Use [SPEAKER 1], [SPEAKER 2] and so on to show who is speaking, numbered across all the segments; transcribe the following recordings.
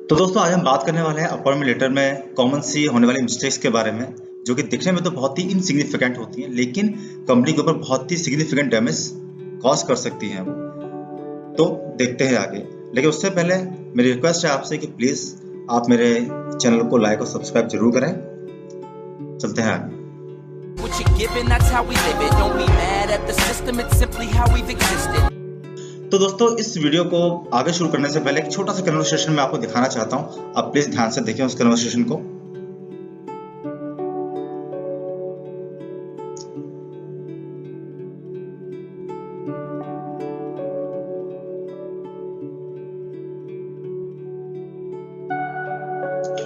[SPEAKER 1] तो दोस्तों आज हम बात करने वाले हैं अपॉइंटमेंट लेटर में कॉमन सी होने वाली मिस्टेक्स के बारे में, जो कि दिखने में तो बहुत ही इनसिग्निफिकेंट होती हैं, लेकिन कंपनी के ऊपर बहुत ही सिग्निफिकेंट डैमेज कॉज कर सकती हैं। तो देखते हैं आगे, लेकिन उससे पहले मेरी रिक्वेस्ट है आपसे कि प्लीज आप मेरे चैनल को लाइक और सब्सक्राइब जरूर करें। चलते हैं आगे।
[SPEAKER 2] What you're given, that's how we live it. Don't be mad at the system, it's simply how we've existed.
[SPEAKER 1] तो दोस्तों इस वीडियो को आगे शुरू करने से पहले एक छोटा सा कन्वर्सेशन मैं आपको दिखाना चाहता हूँ। आप प्लीज ध्यान से देखें उस कन्वर्सेशन को।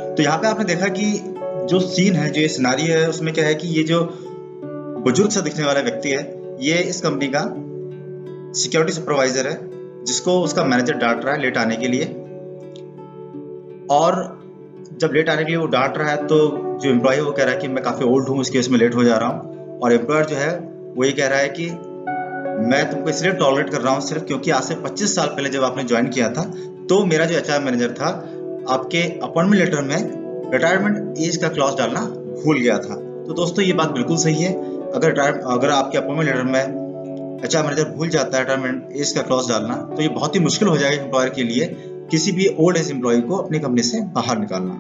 [SPEAKER 1] तो यहाँ पे आपने देखा कि जो सीन है, जो ये सिनारी है, उसमें क्या है कि ये जो बुजुर्ग सा दिखने वाला व्यक्ति है, ये इस कंपनी का सिक्योरिटी सुपरवाइजर है, जिसको उसका मैनेजर डांट रहा है लेट आने के लिए। और जब लेट आने के लिए वो डांट रहा है तो जो एम्प्लॉय है वो कह रहा है कि मैं काफी ओल्ड हूँ, इस केस में लेट हो जा रहा हूँ। और एम्प्लॉयर जो है वो ये कह रहा है कि मैं तुमको इसलिए टॉलरेट कर रहा हूँ सिर्फ क्योंकि आज से 25 साल पहले जब आपने ज्वाइन किया था तो मेरा जो एचआर मैनेजर था आपके अपॉइंटमेंट लेटर में रिटायरमेंट एज का क्लॉज डालना भूल गया था। तो दोस्तों ये बात बिल्कुल सही है। अगर आपके अपॉइंटमेंट लेटर में एचआर मैनेजर भूल जाता है रिटायरमेंट एज का क्लॉज डालना, तो ये बहुत ही मुश्किल हो जाएगा एम्प्लॉयर के लिए किसी भी ओल्ड एज एम्प्लॉय को अपनी कंपनी से बाहर निकालना।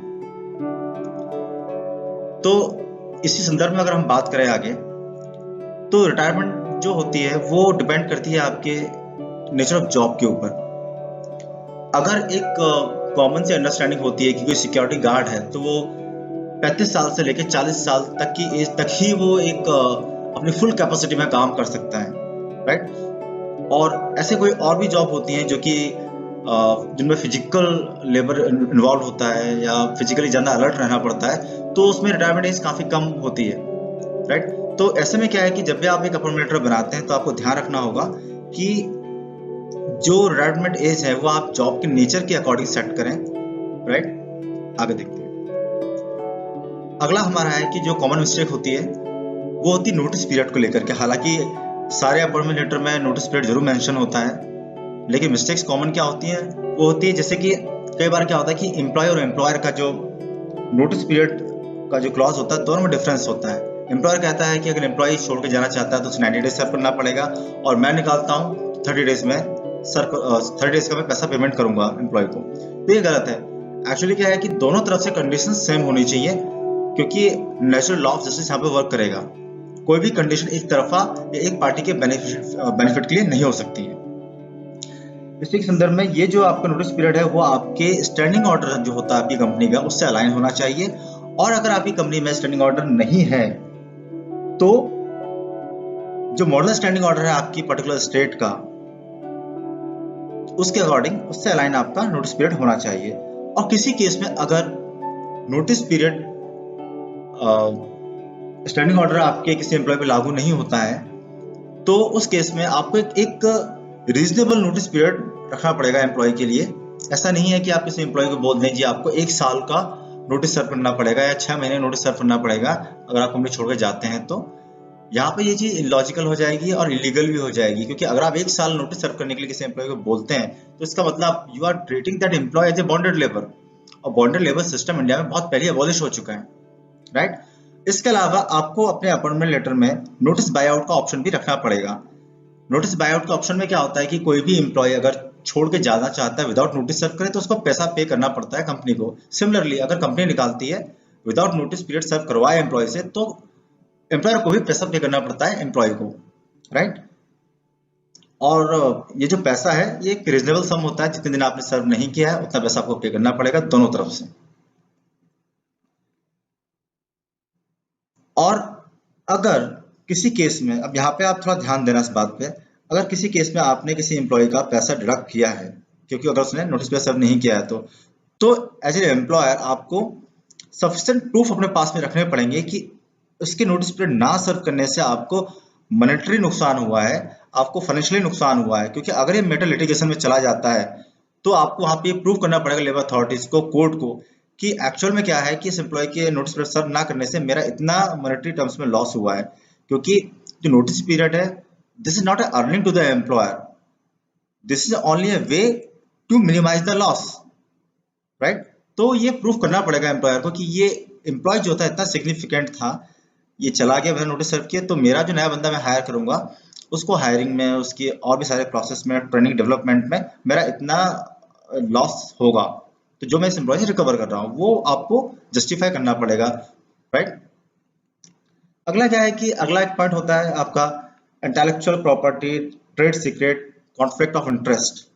[SPEAKER 1] तो इसी संदर्भ में अगर हम बात करें आगे, तो रिटायरमेंट जो होती है वो डिपेंड करती है आपके नेचर ऑफ जॉब के ऊपर। अगर एक कॉमन सी अंडरस्टैंडिंग होती है कि कोई सिक्योरिटी गार्ड है तो वो 35 साल से लेकर 40 साल तक की एज तक ही वो एक अपनी फुल कैपेसिटी में काम कर सकता है, राइट। और ऐसे कोई और भी जॉब होती हैं जो कि जिनमें फिजिकल लेबर इन्वॉल्व होता है या फिजिकली ज़्यादा अलर्ट रहना पड़ता है, तो उसमें रिटायरमेंट एज काफ़ी कम होती है, राइट। तो ऐसे में क्या है कि जब भी आप एक अपॉइंटमेंट लेटर बनाते हैं तो आपको ध्यान रखना होगा कि जो रिटायरमेंट एज है वो आप जॉब के नेचर के अकॉर्डिंग सेट करें, राइट। आगे देखते हैं। अगला हमारा है कि जो कॉमन मिस्टेक होती है वो होती है नोटिस पीरियड को लेकर के। हालांकि सारे अपॉइंटमेंट लेटर में नोटिस पीरियड जरूर मेंशन होता है, लेकिन मिस्टेक्स कॉमन क्या होती हैं वो होती है जैसे कि कई बार क्या होता है कि एम्प्लॉय और एम्प्लॉयर का जो नोटिस पीरियड का जो क्लॉज होता है दोनों में डिफरेंस होता है। एम्प्लॉयर कहता है कि अगर एम्प्लॉय छोड़ के जाना चाहता है तो उसे 90 डेज सर्व करना पड़ेगा, और मैं निकालता हूँ 30 डेज में 30 डेज का मैं पैसा पेमेंट करूंगा एम्प्लॉय को। तो ये गलत है। एक्चुअली क्या है कि दोनों तरफ से कंडीशन सेम होनी चाहिए, क्योंकि नेचुरल लॉ ऑफ जस्टिस यहाँ पे वर्क करेगा। कोई भी कंडीशन एक तरफा या एक पार्टी के बेनिफिट के लिए नहीं हो सकती है। इसी के संदर्भ में ये जो आपका नोटिस पीरियड है वो आपके स्टैंडिंग ऑर्डर जो होता है आपकी कंपनी का उससे अलाइन होना चाहिए। और अगर आपकी कंपनी में स्टैंडिंग ऑर्डर नहीं है तो जो मॉडल स्टैंडिंग ऑर्डर है आपकी पर्टिकुलर स्टेट का, उसके अकॉर्डिंग उससे अलाइन आपका नोटिस पीरियड होना चाहिए। और किसी केस में अगर नोटिस पीरियड स्टैंडिंग ऑर्डर आपके किसी एम्प्लॉय पे लागू नहीं होता है तो उस केस में आपको एक रीजनेबल नोटिस पीरियड रखना पड़ेगा एम्प्लॉय के लिए। ऐसा नहीं है कि आप किसी एम्प्लॉय को बोल दें जी आपको 1 साल का नोटिस सर्व करना पड़ेगा या 6 महीने नोटिस सर्व करना पड़ेगा अगर आप कंपनी छोड़ के जाते हैं। तो यहाँ पे ये चीज इलॉजिकल हो जाएगी और इलीगल भी हो जाएगी, क्योंकि अगर आप 1 साल नोटिस सर्व करने के लिए किसी एम्प्लॉय को बोलते हैं तो इसका मतलब you are treating that employ as a bonded labour, और बॉन्डेड लेबर सिस्टम इंडिया में बहुत पहले अबॉलिश हो चुका है, राइट। इसके अलावा आपको अपने अपॉइंटमेंट लेटर में नोटिस बाय आउट का ऑप्शन भी रखना पड़ेगा। नोटिस बाय आउट के ऑप्शन में क्या होता है कि कोई भी एम्प्लॉय अगर छोड़ के जाना चाहता है विदाउट नोटिस सर्व करे तो उसको पैसा पे करना पड़ता है कंपनी को। सिमिलरली अगर कंपनी निकालती है विदाउट नोटिस पीरियड सर्व करवाए एम्प्लॉय से तो एम्प्लॉयर को भी पैसा पे करना पड़ता है एम्प्लॉय को, राइट। और ये जो पैसा है ये एक रीजनेबल सम होता है, जितने दिन आपने सर्व नहीं किया है उतना पैसा आपको पे करना पड़ेगा दोनों तरफ से। और अगर किसी केस में, अब यहाँ पे आप थोड़ा ध्यान देना इस बात पे, अगर किसी केस में आपने किसी एम्प्लॉय का पैसा डिडक्ट किया है क्योंकि अगर उसने नोटिस पे सर्व नहीं किया है तो एज ए एम्प्लॉयर आपको सफिशिएंट प्रूफ अपने पास में रखने पड़ेंगे कि उसके नोटिस पीरियड ना सर्व करने से आपको मॉनेटरी नुकसान हुआ है, आपको फाइनेंशियली नुकसान हुआ है। क्योंकि अगर ये मैटर लिटिगेशन में चला जाता है तो आपको वहां पे प्रूव करना पड़ेगा लेबर अथॉरिटीज को, कोर्ट को, कि एक्चुअल में क्या है कि इस एम्प्लॉय के नोटिस पीरियड सर्व ना करने से मेरा इतना मॉनेटरी टर्म्स में लॉस हुआ है। क्योंकि जो नोटिस पीरियड है this is not a earning to the employer, this is only a way to minimise the loss, right. तो ये प्रूफ करना पड़ेगा एम्प्लॉयर को कि ये एम्प्लॉय जो था इतना सिग्निफिकेंट था, ये चला गया, मैंने नोटिस सर्व किया, तो मेरा जो नया बंदा मैं हायर करूंगा उसको हायरिंग में, उसकी और भी सारे प्रोसेस में, ट्रेनिंग डेवलपमेंट में मेरा इतना लॉस होगा, तो जो मैं इस एम्प्लॉय से रिकवर कर रहा हूँ वो आपको जस्टिफाई करना पड़ेगा, राइट। अगला क्या है कि अगला एक पॉइंट होता है आपका intellectual property, trade secret, conflict of interest.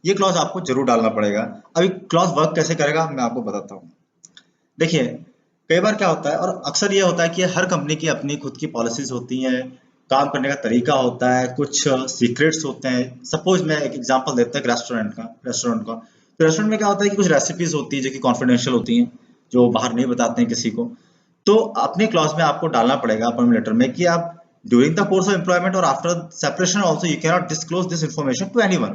[SPEAKER 1] ये क्लॉज आपको जरूर डालना पड़ेगा। अभी क्लॉज वर्क कैसे करेगा मैं आपको बताता हूँ। देखिए कई बार क्या होता है, और अक्सर ये होता है कि हर कंपनी की अपनी खुद की पॉलिसीज होती हैं, काम करने का तरीका होता है, कुछ सीक्रेट्स होते हैं। सपोज मैं एक एग्जांपल देता हूँ रेस्टोरेंट का। तो रेस्टोरेंट में क्या होता है कि कुछ रेसिपीज होती है जो कि कॉन्फिडेंशियल होती हैं, जो बाहर नहीं बताते हैं किसी को। तो अपने क्लॉज में आपको डालना पड़ेगा अपॉइंटमेंट लेटर में कि आप during the course of employment और after separation also you can not disclose this information to anyone.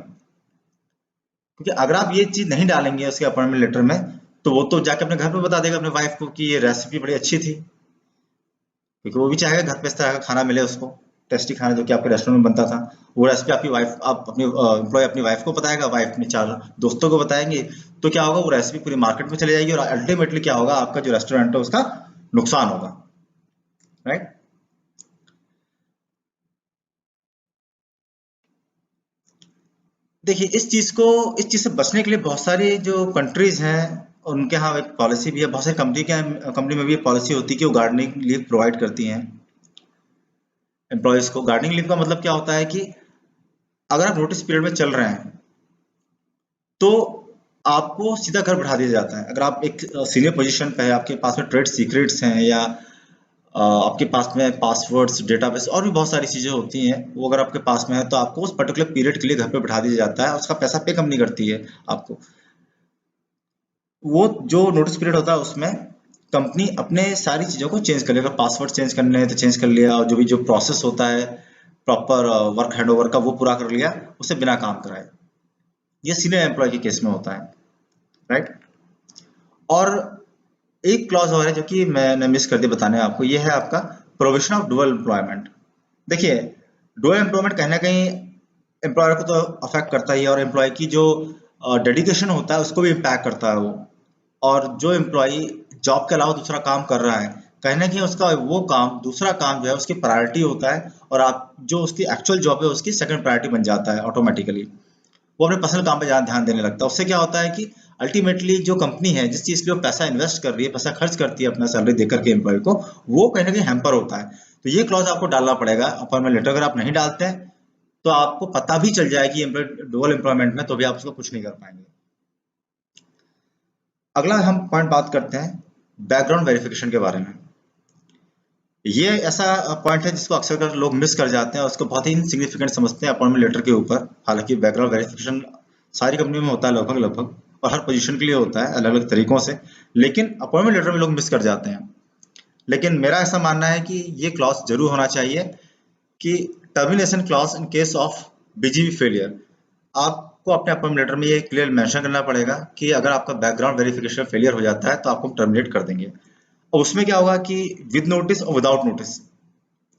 [SPEAKER 1] क्योंकि अगर आप ये चीज नहीं डालेंगे उसके अपॉइंटमेंट लेटर में, तो वो तो जाके अपने घर पे बता देगा अपने वाइफ को कि ये रेसिपी बड़ी अच्छी थी, क्योंकि वो भी चाहेगा घर पे इस तरह का खाना मिले उसको, टेस्टी खाना जो कि आपके रेस्टोरेंट में बनता था। वो रेसिपी आपकी वाइफ, आप अपनी एम्प्लॉय अपनी वाइफ को बताएगा, वाइफ अपने 4 दोस्तों को बताएंगे, तो क्या होगा, वो रेसिपी पूरी मार्केट में चली जाएगी और अल्टीमेटली क्या होगा, आपका जो रेस्टोरेंट है उसका नुकसान होगा, राइट। देखिए इस चीज से बचने के लिए बहुत सारी जो कंट्रीज हैं उनके यहाँ एक पॉलिसी भी है, बहुत सारी कंपनी में भी पॉलिसी होती है कि वो गार्डनिंग लीव प्रोवाइड करती हैं एम्प्लॉयज को। गार्डनिंग लीव का मतलब क्या होता है कि अगर आप नोटिस पीरियड में चल रहे हैं तो आपको सीधा घर बैठा दिया जाता है। अगर आप एक सीनियर पोजीशन पे है, आपके पास में ट्रेड सीक्रेट्स हैं, या आपके पास में पासवर्ड्स, डेटाबेस और भी बहुत सारी चीजें होती हैं, वो अगर आपके पास में है तो आपको उस पर्टिकुलर पीरियड के लिए घर पे बैठा दिया जाता है, उसका पैसा पे कंपनी करती है आपको। वो जो नोटिस पीरियड होता है उसमें कंपनी अपने सारी चीजों को चेंज कर लेगा, पासवर्ड चेंज करने हैं तो चेंज कर लिया, और जो प्रोसेस होता है प्रॉपर वर्क हैंडओवर का वो पूरा कर लिया, उसे बिना काम कराए। ये सीनियर एम्प्लॉय के केस में होता है, राइट। और एक क्लॉज और है जो कि मैंने मिस कर दिया बताने आपको, ये है आपका प्रोविजन ऑफ डुअल एम्प्लॉयमेंट। देखिए डुअल एम्प्लॉयमेंट कहीं ना कहीं एम्प्लॉयर को तो अफेक्ट करता ही है, और एम्प्लॉय की जो डेडिकेशन होता है उसको भी इम्पैक्ट करता है वो। और जो एम्प्लॉय जॉब के अलावा दूसरा काम कर रहा है, कहीं ना कहीं उसका वो काम, दूसरा काम जो है उसकी प्रायोरिटी होता है, और आप जो उसकी एक्चुअल जॉब है उसकी सेकंड प्रायोरिटी बन जाता है ऑटोमेटिकली। वो अपने पर्सनल काम पे ज्यादा ध्यान देने लगता है। उससे क्या होता है कि अल्टीमेटली जो कंपनी है जिस चीज के लिए वो पैसा इन्वेस्ट कर रही है, पैसा खर्च करती है अपना सैलरी देकर के एम्प्लॉय को, वो कहीं ना कहीं हैम्पर होता है। तो ये क्लॉज आपको डालना पड़ेगा अपॉइंटमेंट लेटर। अगर आप नहीं डालते हैं तो आपको पता भी चल जाए कि डुअल एम्प्लॉयमेंट में, तो भी आप उसको कुछ नहीं कर पाएंगे। अगला हम पॉइंट बात करते हैं बैकग्राउंड वेरिफिकेशन के बारे में। ये ऐसा पॉइंट है जिसको अक्सर कर लोग मिस कर जाते हैं और उसको बहुत ही इनसिग्निफिकेंट समझते हैं अपॉइंटमेंट लेटर के ऊपर। हालांकि बैकग्राउंड वेरिफिकेशन सारी कंपनी में होता है लगभग, और हर पोजीशन के लिए होता है अलग अलग तरीकों से, लेकिन अपॉइंटमेंट लेटर में लोग मिस कर जाते हैं। लेकिन मेरा ऐसा मानना है कि ये क्लॉज जरूर होना चाहिए कि termination clause in case of BGV failure. आपको अपने अपॉइंटमेंट लेटर में ये क्लियर मेंशन करना पड़ेगा कि अगर आपका बैकग्राउंड वेरिफिकेशन फेलियर हो जाता है तो आपको टर्मिनेट कर देंगे। और उसमें क्या होगा कि विद नोटिस और विदाउट नोटिस,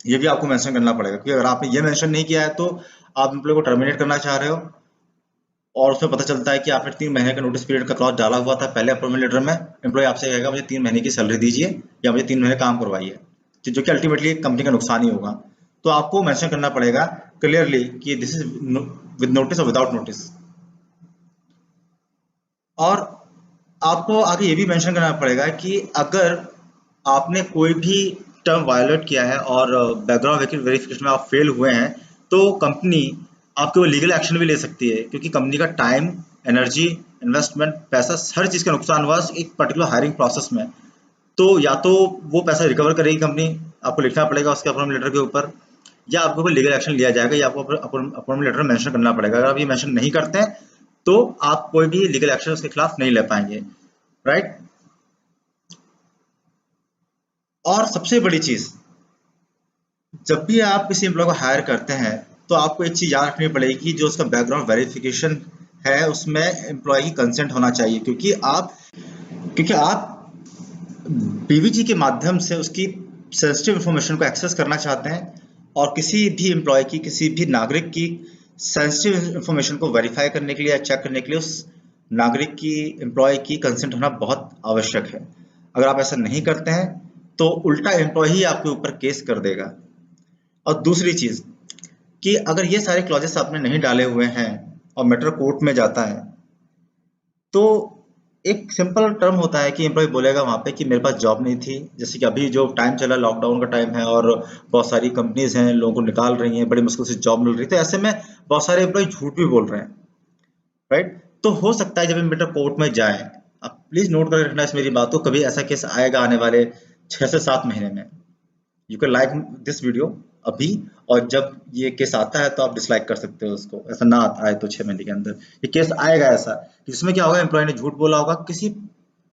[SPEAKER 1] ये भी आपको मेंशन करना पड़ेगा। क्योंकि अगर आपने ये मेंशन नहीं किया है तो आप एम्प्लॉय को टर्मिनेट करना चाह रहे हो, और उसमें पता चलता है कि आपने 3 महीने का नोटिस पीरियड का क्लॉज डाला हुआ था पहले अपॉइंटमेंट लेटर में, एम्प्लॉय आपसे कहेगा मुझे 3 महीने की सैलरी दीजिए या मुझे 3 महीने काम करवाइए, जो कि अल्टीमेटली कंपनी का नुकसान ही होगा। तो आपको मेंशन करना पड़ेगा क्लियरली कि दिस इज विद नोटिस और विदाउट नोटिस। और आपको आगे ये भी मेंशन करना पड़ेगा कि अगर आपने कोई भी टर्म वायलेट किया है और बैकग्राउंड वेरिफिकेशन में आप फेल हुए हैं, तो कंपनी आपके वो लीगल एक्शन भी ले सकती है, क्योंकि कंपनी का टाइम, एनर्जी, इन्वेस्टमेंट, पैसा, हर चीज का नुकसान हुआ एक पर्टिकुलर हायरिंग प्रोसेस में। तो या तो वो पैसा रिकवर करेगी कंपनी, आपको लिखना पड़ेगा उसके अपॉइंटमेंट लेटर के ऊपर, या आपको कोई लीगल एक्शन लिया जाएगा, या आपको अपॉइंटमेंट लेटर में मेंशन करना पड़ेगा। अगर आप ये मेंशन नहीं करते हैं तो आप कोई भी लीगल एक्शन उसके खिलाफ नहीं ले पाएंगे, राइट। और सबसे बड़ी चीज, जब भी आप किसी एम्प्लॉय को हायर करते हैं तो आपको एक चीज याद रखनी पड़ेगी कि जो उसका बैकग्राउंड वेरिफिकेशन है उसमें एम्प्लॉय की कंसेंट होना चाहिए, क्योंकि आप बीवीजी के माध्यम से उसकी सेंसिटिव इंफॉर्मेशन को एक्सेस करना चाहते हैं, और किसी भी एम्प्लॉय की, किसी भी नागरिक की सेंसिटिव इंफॉर्मेशन को वेरीफाई करने के लिए या चेक करने के लिए उस नागरिक की, एम्प्लॉय की कंसेंट होना बहुत आवश्यक है। अगर आप ऐसा नहीं करते हैं तो उल्टा एम्प्लॉय ही आपके ऊपर केस कर देगा। और दूसरी चीज कि अगर ये सारे क्लॉजेस आपने नहीं डाले हुए हैं और मैटर कोर्ट में जाता है, तो एक सिंपल टर्म होता है कि एम्प्लॉय बोलेगा वहां पे कि मेरे पास जॉब नहीं थी। जैसे कि अभी जो टाइम चला, लॉकडाउन का टाइम है और बहुत सारी कंपनीज हैं लोगों को निकाल रही हैं, बड़ी मुश्किल से जॉब मिल रही है, तो ऐसे में बहुत सारे एम्प्लॉय झूठ भी बोल रहे हैं, राइट। तो हो सकता है जब ये मैटर कोर्ट में जाए, आप प्लीज नोट कर रखना इस मेरी बात को, कभी ऐसा केस आएगा आने वाले 6 से 7 महीने में। You can like this video अभी, और जब ये केस आता है तो आप डिसलाइक कर सकते हो उसको। ऐसा ना आए तो 6 महीने के अंदर ये केस आएगा ऐसा, जिसमें क्या होगा, एम्प्लॉय ने झूठ बोला होगा किसी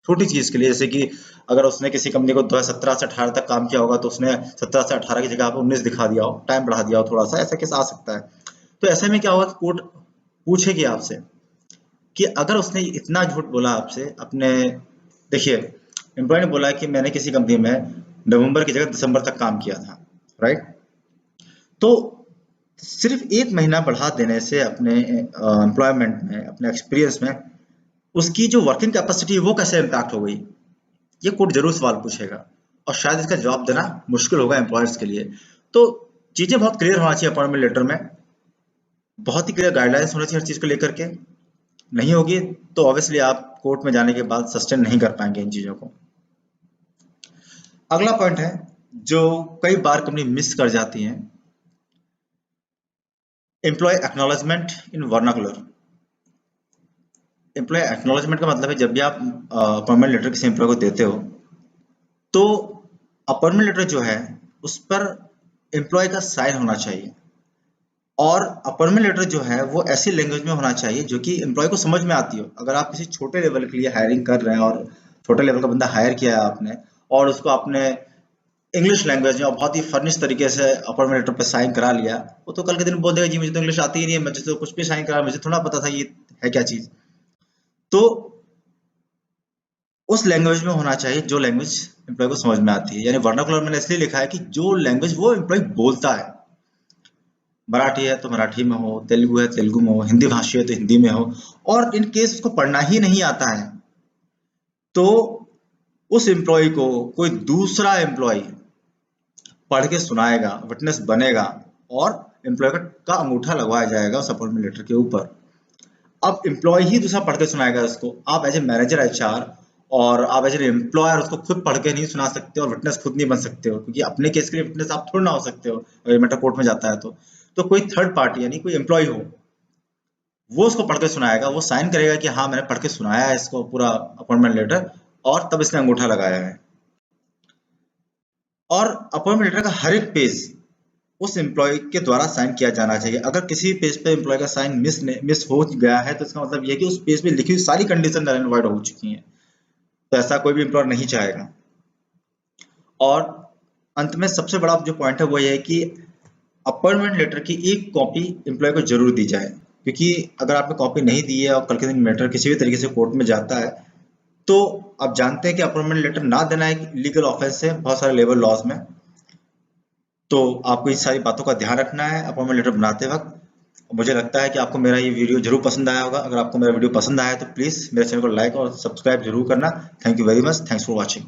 [SPEAKER 1] छोटी चीज के लिए। जैसे कि अगर उसने किसी कंपनी को 2017 से 18 तक काम किया होगा, तो उसने 17 से 18 की जगह पर 19 दिखा दिया हो, टाइम बढ़ा दिया हो थोड़ा सा, ऐसा केस आ सकता है। तो ऐसे में क्या होगा कि कोर्ट पूछेगी आपसे कि अगर उसने इतना झूठ बोला आपसे अपने, देखिए एम्प्लॉय ने बोला कि मैंने किसी कंपनी में नवंबर की जगह दिसंबर तक काम किया था, राइट। तो सिर्फ 1 महीना बढ़ा देने से अपने एम्प्लॉयमेंट में, अपने एक्सपीरियंस में उसकी जो वर्किंग कैपेसिटी है वो कैसे इम्पैक्ट हो गई, ये कोर्ट जरूर सवाल पूछेगा। और शायद इसका जवाब देना मुश्किल होगा एम्प्लॉयर्स के लिए। तो चीजें बहुत क्लियर होना चाहिए अपॉइंटमेंट लेटर में, बहुत ही क्लियर गाइडलाइंस होनी चाहिए हर चीज को लेकर के। नहीं होगी तो ऑब्वियसली आप कोर्ट में जाने के बाद सस्टेन नहीं कर पाएंगे इन चीजों को। अगला पॉइंट है जो कई बार कंपनी मिस कर जाती है, एम्प्लॉय एक्नॉलेजमेंट इन वर्नाकुलर। एम्प्लॉय एक्नॉलेजमेंट का मतलब है जब भी आप अपॉइंटमेंट लेटर किसी एम्प्लॉय को देते हो, तो अपॉइंटमेंट लेटर जो है उस पर एम्प्लॉय का साइन होना चाहिए। और अपॉइंटमेंट लेटर जो है वो ऐसी लैंग्वेज में होना चाहिए जो कि एम्प्लॉय को समझ में आती हो। अगर आप किसी छोटे लेवल के लिए हायरिंग कर रहे हैं और छोटे लेवल का बंदा हायर किया है आपने, और उसको आपने इंग्लिश लैंग्वेज में और बहुत ही फर्निश तरीके से अपॉइंटमेंट लेटर पे साइन करा लिया, वो तो कल के दिन बोल देगा जी मुझे तो इंग्लिश आती ही नहीं है, मुझे तो कुछ भी साइन करा, मुझे थोड़ा पता था ये है क्या चीज। तो उस लैंग्वेज में होना चाहिए जो लैंग्वेज एम्प्लॉय को समझ में आती है। यानी वर्नाकुलर मैंने इसलिए लिखा है कि जो लैंग्वेज वो एम्प्लॉय बोलता है, मराठी है तो मराठी में हो, तेलुगु है तेलुगु में हो, हिंदी भाषी है तो हिंदी में हो। और इन केस उसको पढ़ना ही नहीं आता है तो उस एम्प्लॉय को कोई दूसरा एम्प्लॉय पढ़ के सुनाएगा, विटनेस बनेगा, और एम्प्लॉय का अंगूठा लगवाया जाएगा उस अपॉइंटमेंट लेटर के ऊपर। अब एम्प्लॉय ही दूसरा पढ़ के सुनाएगा उसको। आप एज ए मैनेजर एचआर और आप एज ए एम्प्लॉयर उसको खुद पढ़ के नहीं सुना सकते और विटनेस खुद नहीं बन सकते हो, क्योंकि अपने केस के लिए विटनेस आप थोड़ा ना हो सकते हो अगर मैटर कोर्ट में जाता है तो कोई थर्ड पार्टी यानी कोई एम्प्लॉय हो, वो उसको पढ़ के सुनाएगा, वो साइन करेगा कि हाँ मैंने पढ़ के सुनाया है इसको पूरा अपॉइंटमेंट लेटर, और तब इसने अंगूठा लगाया है। और अपॉइंटमेंट लेटर का हर एक पेज उस एम्प्लॉय के द्वारा साइन किया जाना चाहिए। अगर किसी पेज पे एम्प्लॉय का साइन मिस हो गया है तो इसका मतलब यह है कि उस पेज पे लिखी हुई सारी कंडीशन नल एंड वॉइड हो चुकी हैं। तो ऐसा कोई भी एम्प्लॉयर नहीं चाहेगा। और अंत में सबसे बड़ा जो पॉइंट है वो ये है कि अपॉइंटमेंट लेटर की एक कॉपी एम्प्लॉय को जरूर दी जाए, क्योंकि अगर आपने कॉपी नहीं दी है और कल के दिन मैटर किसी भी तरीके से कोर्ट में जाता है, तो आप जानते हैं कि अपॉइंटमेंट लेटर ना देना एक लीगल ऑफेंस है बहुत सारे लेबर लॉज में। तो आपको इन सारी बातों का ध्यान रखना है अपॉइंटमेंट लेटर बनाते वक्त। मुझे लगता है कि आपको मेरा ये वीडियो जरूर पसंद आया होगा। अगर आपको मेरा वीडियो पसंद आया तो प्लीज मेरे चैनल को लाइक और सब्सक्राइब जरूर करना। Thank you very much, thanks for watching.